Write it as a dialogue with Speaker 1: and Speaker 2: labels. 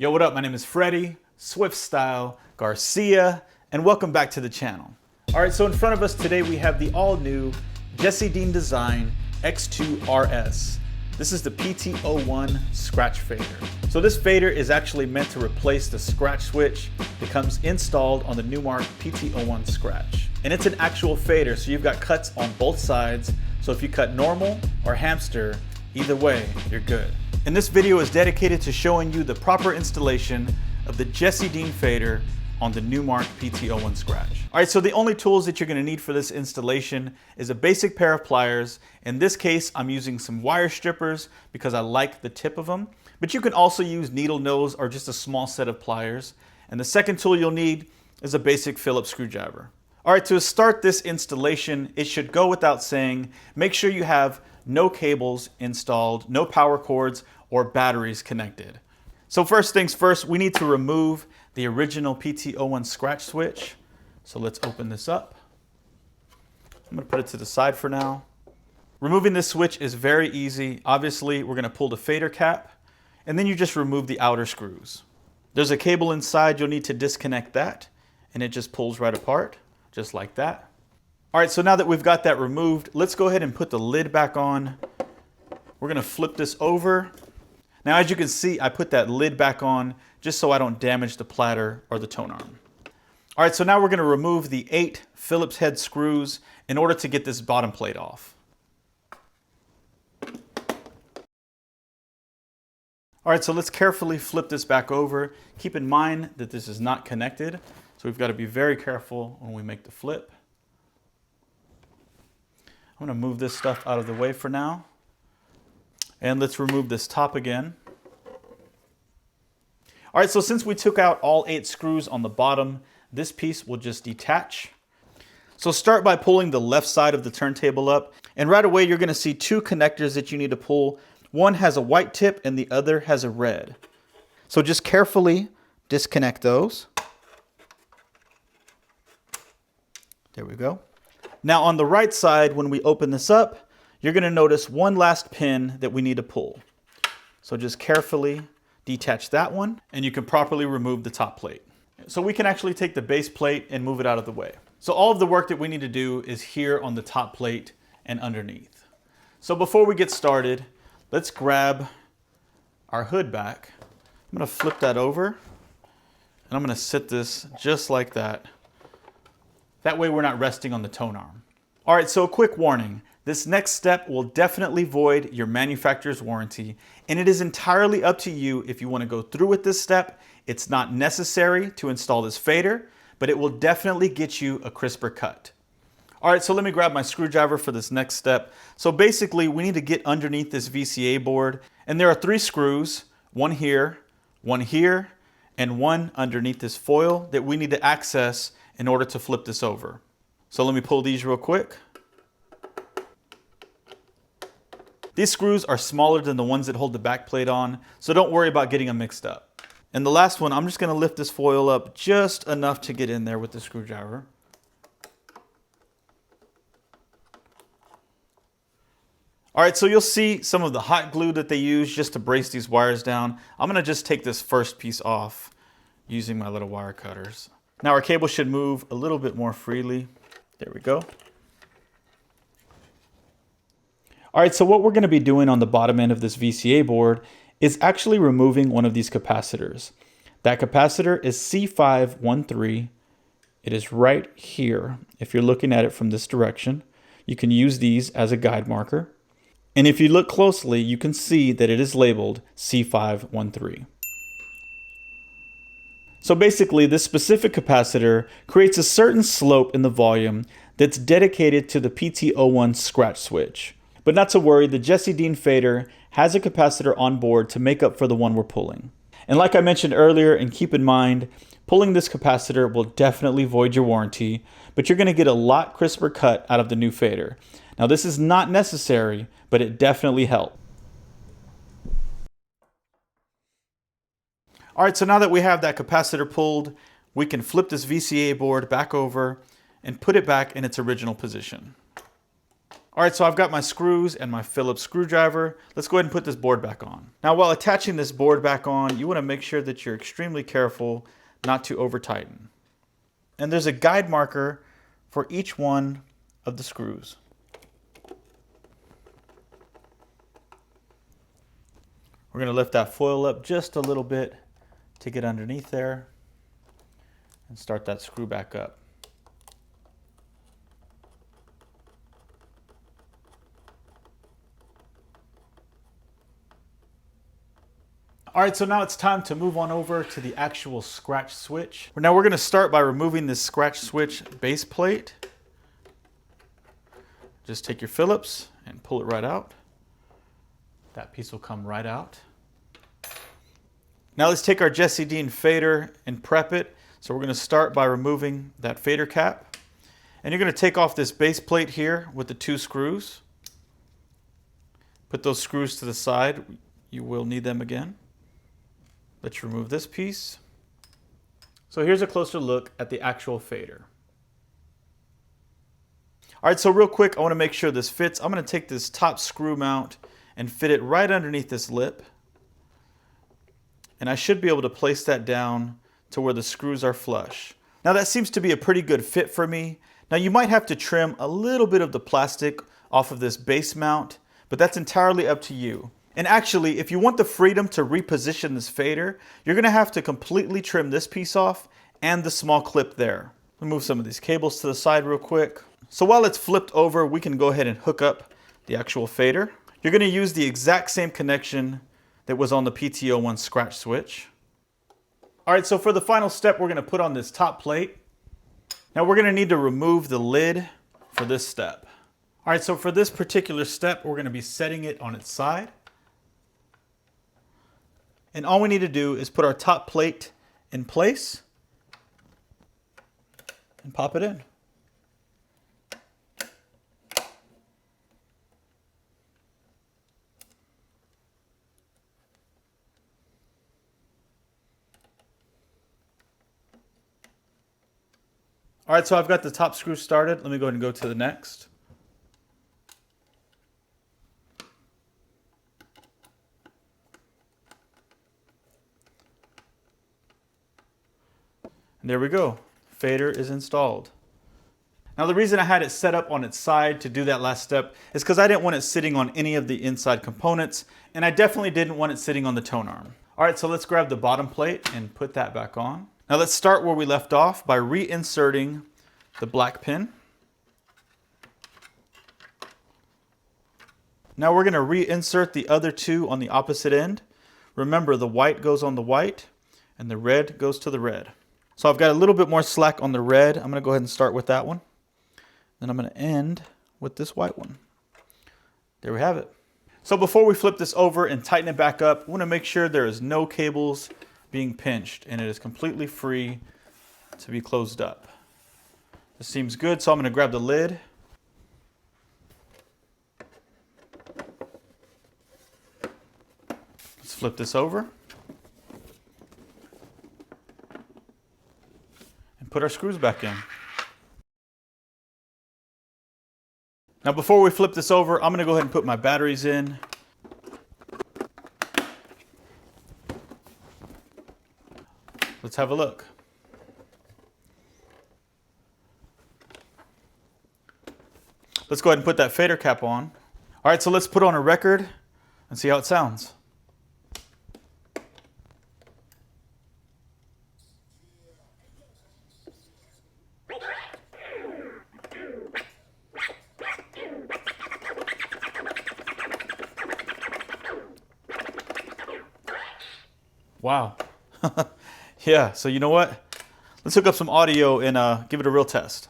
Speaker 1: Yo, what up? My name is Freddie, Swiftstyle, Garcia, and welcome back to the channel. All right, so in front of us today we have the all-new Jesse Dean design X2RS. This is the PT-01 scratch fader. So this fader is actually meant to replace the scratch switch that comes installed on the Newmark PT-01 scratch. And it's an actual fader, so you've got cuts on both sides. So if you cut normal or hamster, either way, you're good. And this video is dedicated to showing you the proper installation of the Jesse Dean fader on the Newmark PT-01 scratch. All right, so the only tools that you're gonna need for this installation is a basic pair of pliers. In this case, I'm using some wire strippers because I like the tip of them, but you can also use needle nose or just a small set of pliers. And the second tool you'll need is a basic Phillips screwdriver. All right, to start this installation, it should go without saying, make sure you have no cables installed, no power cords or batteries connected. So first things first, we need to remove the original PT-01 scratch switch. So let's open this up. I'm gonna put it to the side for now. Removing this switch is very easy. Obviously, we're gonna pull the fader cap and then you just remove the outer screws. There's a cable inside, you'll need to disconnect that and it just pulls right apart, just like that. All right, so now that we've got that removed, let's go ahead and put the lid back on. We're gonna flip this over. Now, as you can see, I put that lid back on just so I don't damage the platter or the tone arm. All right, so now we're gonna remove the 8 Phillips head screws in order to get this bottom plate off. All right, so let's carefully flip this back over. Keep in mind that this is not connected, so we've got to be very careful when we make the flip. I'm gonna move this stuff out of the way for now. And let's remove this top again. All right, so since we took out all 8 screws on the bottom, this piece will just detach. So start by pulling the left side of the turntable up. And right away, you're gonna see 2 connectors that you need to pull. One has a white tip and the other has a red. So just carefully disconnect those. There we go. Now on the right side, when we open this up, you're gonna notice one last pin that we need to pull. So just carefully detach that one and you can properly remove the top plate. So we can actually take the base plate and move it out of the way. So all of the work that we need to do is here on the top plate and underneath. So before we get started, let's grab our hood back. I'm gonna flip that over and I'm gonna sit this just like that. That way we're not resting on the tone arm. All right, so a quick warning. This next step will definitely void your manufacturer's warranty, and it is entirely up to you if you want to go through with this step. It's not necessary to install this fader, but it will definitely get you a crisper cut. All right, so let me grab my screwdriver for this next step. So basically, we need to get underneath this VCA board, and there are 3 screws, one here, and one underneath this foil that we need to access in order to flip this over. So let me pull these real quick. These screws are smaller than the ones that hold the back plate on, so don't worry about getting them mixed up. And the last one, I'm just gonna lift this foil up just enough to get in there with the screwdriver. All right, so you'll see some of the hot glue that they use just to brace these wires down. I'm gonna just take this first piece off using my little wire cutters. Now our cable should move a little bit more freely. There we go. All right, so what we're gonna be doing on the bottom end of this VCA board is actually removing one of these capacitors. That capacitor is C513. It is right here. If you're looking at it from this direction, you can use these as a guide marker. And if you look closely, you can see that it is labeled C513. So basically, this specific capacitor creates a certain slope in the volume that's dedicated to the PT-01 scratch switch. But not to worry, the Jesse Dean fader has a capacitor on board to make up for the one we're pulling. And like I mentioned earlier, and keep in mind, pulling this capacitor will definitely void your warranty, but you're gonna get a lot crisper cut out of the new fader. Now this is not necessary, but it definitely helps. All right, so now that we have that capacitor pulled, we can flip this VCA board back over and put it back in its original position. All right, so I've got my screws and my Phillips screwdriver. Let's go ahead and put this board back on. Now, while attaching this board back on, you want to make sure that you're extremely careful not to over tighten. And there's a guide marker for each one of the screws. We're going to lift that foil up just a little bit to get underneath there and start that screw back up. All right, so now it's time to move on over to the actual scratch switch. Now we're going to start by removing this scratch switch base plate. Just take your Phillips and pull it right out. That piece will come right out. Now let's take our Jesse Dean fader and prep it. So we're going to start by removing that fader cap. And you're going to take off this base plate here with the 2 screws. Put those screws to the side. You will need them again. Let's remove this piece. So here's a closer look at the actual fader. All right, so real quick, I want to make sure this fits. I'm going to take this top screw mount and fit it right underneath this lip. And I should be able to place that down to where the screws are flush. Now that seems to be a pretty good fit for me. Now you might have to trim a little bit of the plastic off of this base mount, but that's entirely up to you. And actually, if you want the freedom to reposition this fader, you're going to have to completely trim this piece off and the small clip there. Let me move some of these cables to the side real quick. So while it's flipped over, we can go ahead and hook up the actual fader. You're going to use the exact same connection that was on the PT-01 scratch switch. All right, so for the final step, we're going to put on this top plate. Now we're going to need to remove the lid for this step. All right, so for this particular step, we're going to be setting it on its side. And all we need to do is put our top plate in place and pop it in. All right, so I've got the top screw started. Let me go ahead and go to the next. And there we go. Fader is installed. Now the reason I had it set up on its side to do that last step is because I didn't want it sitting on any of the inside components, and I definitely didn't want it sitting on the tone arm. All right, so let's grab the bottom plate and put that back on. Now let's start where we left off by reinserting the black pin. Now we're going to reinsert the other 2 on the opposite end. Remember, the white goes on the white and the red goes to the red. So I've got a little bit more slack on the red. I'm going to go ahead and start with that one. Then I'm going to end with this white one. There we have it. So before we flip this over and tighten it back up, we want to make sure there is no cables being pinched and it is completely free to be closed up. This seems good, so I'm going to grab the lid. Let's flip this over and put our screws back in. Now before we flip this over, I'm going to go ahead and put my batteries in. Let's have a look. Let's go ahead and put that fader cap on. All right, so let's put on a record and see how it sounds. Wow. Yeah, so you know what? Let's hook up some audio and give it a real test.